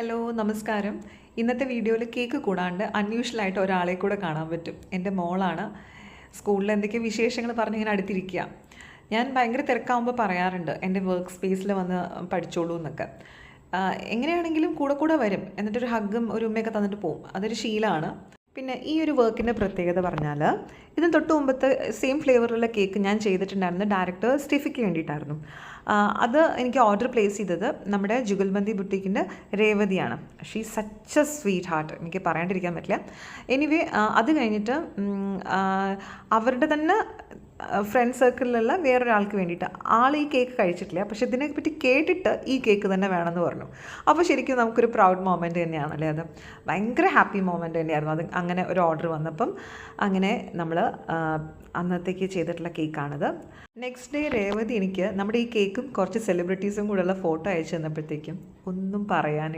Hello നമസ്കാരം. ഇന്നത്തെ വീഡിയോയിൽ കേക്ക് കൂടാണ്ട് അൺയൂഷ്വലായിട്ട് ഒരാളെ കൂടെ കാണാൻ പറ്റും. എൻ്റെ മോളാണ്. സ്കൂളിൽ എന്തൊക്കെയോ വിശേഷങ്ങൾ പറഞ്ഞ് ഇങ്ങനെ അടുത്തിരിക്കുക. ഞാൻ ഭയങ്കര തിരക്കാവുമ്പോൾ പറയാറുണ്ട് എൻ്റെ വർക്ക് സ്പേസിൽ വന്ന് പഠിച്ചോളൂ എന്നൊക്കെ. എങ്ങനെയാണെങ്കിലും കൂടെ കൂടെ വരും, എന്നിട്ടൊരു ഹഗ്ഗും ഒരു ഉമ്മയൊക്കെ തന്നിട്ട് പോകും. അതൊരു ശീലമാണ്. പിന്നെ ഈ ഒരു വർക്കിൻ്റെ പ്രത്യേകത പറഞ്ഞാൽ, ഇതിന് തൊട്ട് മുമ്പത്തെ സെയിം ഫ്ലേവറിലുള്ള കേക്ക് ഞാൻ ചെയ്തിട്ടുണ്ടായിരുന്നു ഡയറക്ടർ സ്റ്റെഫിക്ക് വേണ്ടിയിട്ടായിരുന്നു. അത് എനിക്ക് ഓർഡർ പ്ലേസ് ചെയ്തത് നമ്മുടെ ജുഗൽബന്ദി ബുട്ടീക്കിൻ്റെ രേവതിയാണ്. She such a sweetheart, എനിക്ക് പറയാണ്ടിരിക്കാൻ പറ്റില്ല. എനിവേ അത് കഴിഞ്ഞിട്ട് അവരുടെ തന്നെ ഫ്രണ്ട് സർക്കിളിലുള്ള വേറൊരാൾക്ക് വേണ്ടിയിട്ട് ആൾ ഈ കേക്ക് കഴിച്ചിട്ടില്ല, പക്ഷെ ഇതിനെപ്പറ്റി കേട്ടിട്ട് ഈ കേക്ക് തന്നെ വേണമെന്ന് പറഞ്ഞു. അപ്പോൾ ശരിക്കും നമുക്കൊരു പ്രൗഡ് മൊമെൻ്റ് തന്നെയാണല്ലേ അത്. ഭയങ്കര ഹാപ്പി മൊമെൻ്റ് തന്നെയായിരുന്നു അത്. അങ്ങനെ ഒരു ഓർഡർ വന്നപ്പം അങ്ങനെ നമ്മൾ അന്നത്തേക്ക് ചെയ്തിട്ടുള്ള കേക്കാണിത്. നെക്സ്റ്റ് ഡേ രേവതി എനിക്ക് നമ്മുടെ ഈ കേക്കും കുറച്ച് സെലിബ്രിറ്റീസും കൂടെയുള്ള ഫോട്ടോ അയച്ചു തന്നപ്പോഴത്തേക്കും ഒന്നും പറയാനില്ല.